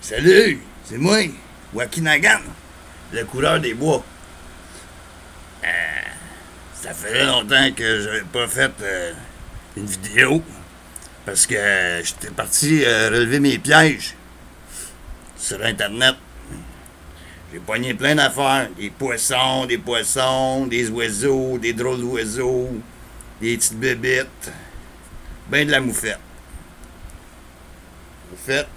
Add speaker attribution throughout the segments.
Speaker 1: Salut, c'est moi, Wakinagan, le coureur des bois. Ça fait longtemps que j'avais pas fait une vidéo parce que j'étais parti relever mes pièges sur Internet. J'ai pogné plein d'affaires, des poissons, des oiseaux, des drôles d'oiseaux, des petites bébites, ben de la moufette. Moufette,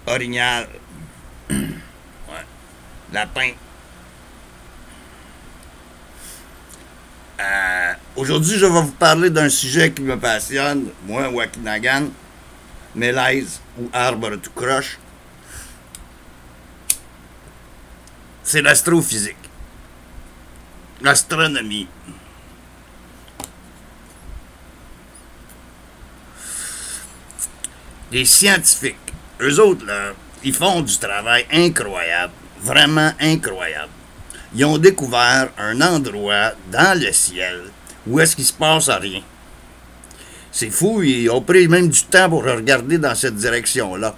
Speaker 1: orignal, ouais, lapin. Aujourd'hui, je vais vous parler d'un sujet qui me passionne, moi, Wakinagan, mélèze ou arbre tout croche. C'est l'astrophysique, l'astronomie. Les scientifiques, eux autres, là, ils font du travail incroyable, vraiment incroyable. Ils ont découvert un endroit dans le ciel où est-ce qu'il se passe rien. C'est fou, ils ont pris même du temps pour regarder dans cette direction-là,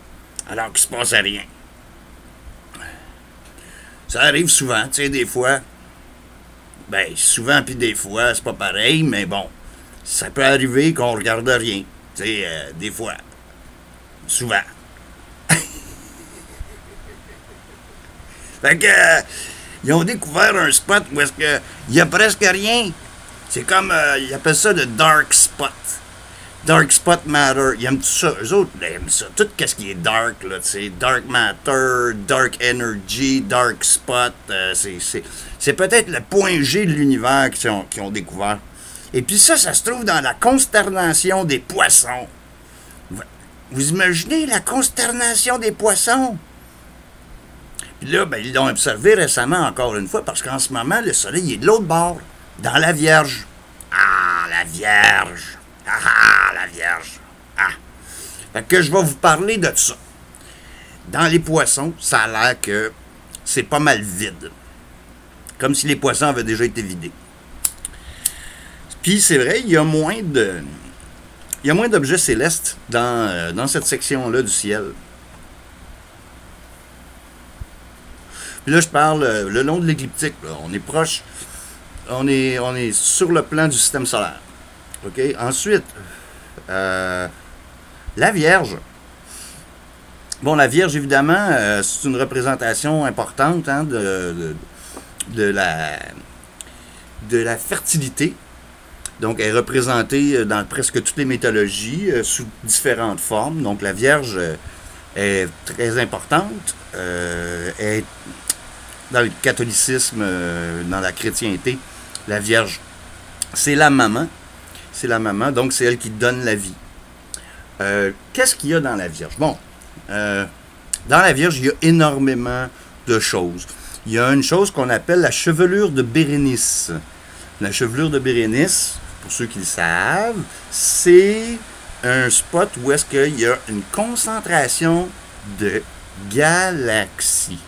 Speaker 1: alors qu'il se passe rien. Ça arrive souvent, tu sais, des fois. Ben, souvent puis des fois, c'est pas pareil, mais bon, ça peut arriver qu'on regarde rien, tu sais, des fois. Souvent. Fait que, ils ont découvert un spot où est-ce que il y a presque rien. C'est comme, ils appellent ça le dark spot. Dark spot matter. Ils aiment tout ça. Eux autres, ils aiment ça. Tout ce qui est dark, là, tu sais. Dark matter, dark energy, dark spot. C'est peut-être le point G de l'univers qu'ils ont découvert. Et puis ça se trouve dans la consternation des poissons. Vous imaginez la consternation des poissons? Puis là, ben, ils l'ont observé récemment encore une fois, parce qu'en ce moment, le soleil est de l'autre bord, dans la Vierge. Ah, la Vierge! Ah, la Vierge! Ah! Fait que je vais vous parler de ça. Dans les poissons, ça a l'air que c'est pas mal vide. Comme si les poissons avaient déjà été vidés. Puis c'est vrai, il y a moins d'objets célestes dans cette section-là du ciel. Puis là, je parle le long de l'écliptique. On est proche. On est sur le plan du système solaire. OK? Ensuite, la Vierge. Bon, la Vierge, évidemment, c'est une représentation importante hein, de la fertilité. Donc, elle est représentée dans presque toutes les mythologies, sous différentes formes. Donc, la Vierge est très importante. Est dans le catholicisme, dans la chrétienté, la Vierge, c'est la maman. C'est la maman, donc c'est elle qui donne la vie. Qu'est-ce qu'il y a dans la Vierge? Bon, dans la Vierge, il y a énormément de choses. Il y a une chose qu'on appelle la chevelure de Bérénice. La chevelure de Bérénice, pour ceux qui le savent, c'est un spot où est-ce qu'il y a une concentration de galaxies.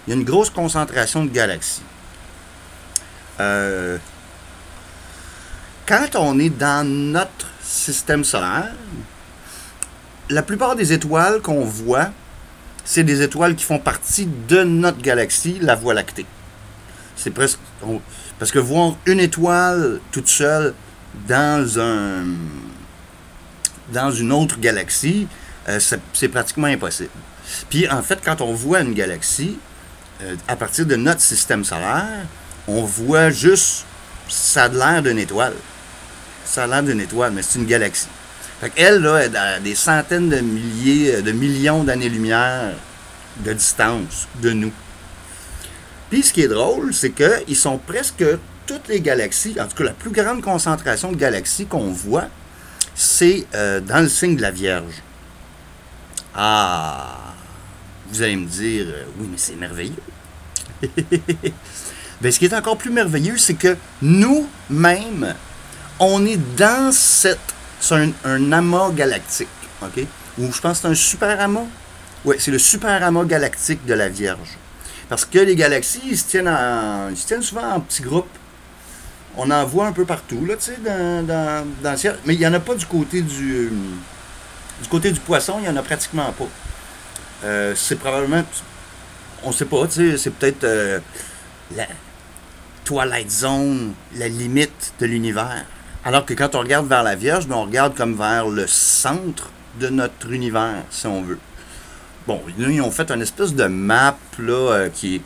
Speaker 1: Il y a une grosse concentration de galaxies. Quand on est dans notre système solaire, la plupart des étoiles qu'on voit, c'est des étoiles qui font partie de notre galaxie, la Voie lactée. C'est presque... Parce que voir une étoile toute seule dans une autre galaxie, c'est pratiquement impossible. Puis en fait, quand on voit une galaxie, à partir de notre système solaire, on voit juste, ça a l'air d'une étoile. Ça a l'air d'une étoile, mais c'est une galaxie. Fait qu'elle, là, est à des centaines de millions d'années-lumière de distance de nous. Puis ce qui est drôle, c'est qu'ils sont presque toutes les galaxies, en tout cas la plus grande concentration de galaxies qu'on voit, c'est dans le signe de la Vierge. Ah, vous allez me dire, oui, mais c'est merveilleux. Bien, ce qui est encore plus merveilleux, c'est que nous-mêmes, on est dans c'est un amas galactique, ok? Ou je pense que c'est un super amas. Oui, c'est le super amas galactique de la Vierge. Parce que les galaxies, ils se tiennent souvent en petits groupes. On en voit un peu partout, là, tu sais, dans le ciel. Mais il n'y en a pas du côté du côté du poisson, il n'y en a pratiquement pas. C'est probablement, on ne sait pas, tu sais, c'est peut-être la Twilight Zone, la limite de l'univers. Alors que quand on regarde vers la Vierge, ben, on regarde comme vers le centre de notre univers, si on veut. Bon, ils ont fait une espèce de map là, qui est.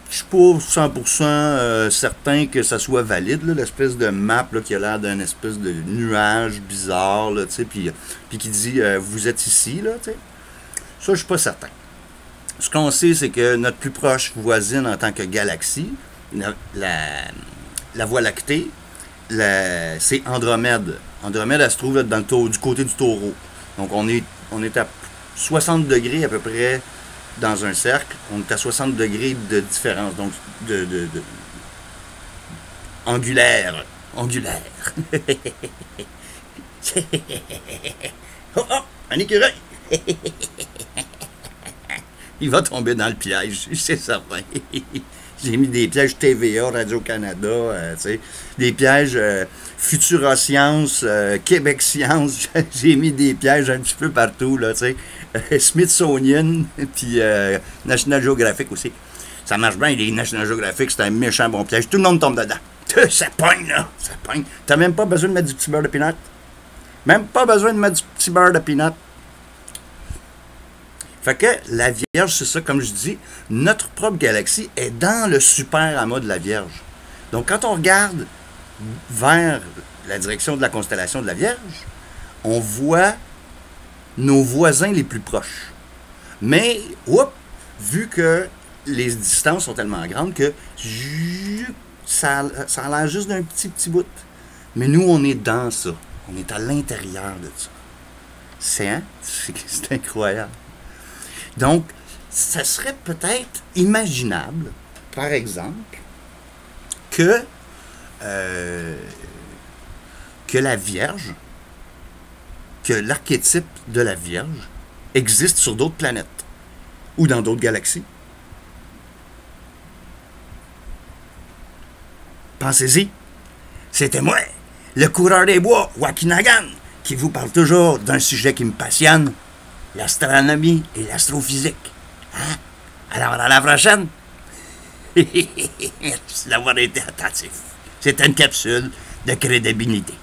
Speaker 1: Je suis pas 100% certain que ça soit valide, l'espèce de map là, qui a l'air d'un espèce de nuage bizarre, là, puis qui dit vous êtes ici, là, t'sais. Ça, je suis pas certain. Ce qu'on sait, c'est que notre plus proche voisine en tant que galaxie, la Voie lactée, c'est Andromède. Andromède, elle se trouve là, du côté du taureau. Donc, on est à 60 degrés à peu près dans un cercle. On est à 60 degrés de différence. Donc, angulaire. Angulaire. Oh, oh, un écureuil. Il va tomber dans le piège, c'est certain. J'ai mis des pièges TVA, Radio-Canada, des pièges Futuroscience, Québec Science. J'ai mis des pièges un petit peu partout, là, Smithsonian, puis National Geographic aussi. Ça marche bien, les National Geographic, c'est un méchant bon piège. Tout le monde tombe dedans. Ça pogne, là, ça pogne. T'as même pas besoin de mettre du petit beurre de peanut. Même pas besoin de mettre du petit beurre de peanut. Fait que la Vierge, c'est ça, comme je dis, notre propre galaxie est dans le super amas de la Vierge. Donc, quand on regarde vers la direction de la constellation de la Vierge, on voit nos voisins les plus proches. Mais, vu que les distances sont tellement grandes que ça a l'air juste d'un petit bout. Mais nous, on est dans ça. On est à l'intérieur de ça. C'est incroyable. Donc, ça serait peut-être imaginable, par exemple, que la Vierge, que l'archétype de la Vierge existe sur d'autres planètes ou dans d'autres galaxies. Pensez-y, c'était moi, le coureur des bois, Wakinagan, qui vous parle toujours d'un sujet qui me passionne, l'astronomie et l'astrophysique. Hein? Alors, à la prochaine. Merci d'avoir été attentif. C'est une capsule de crédibilité.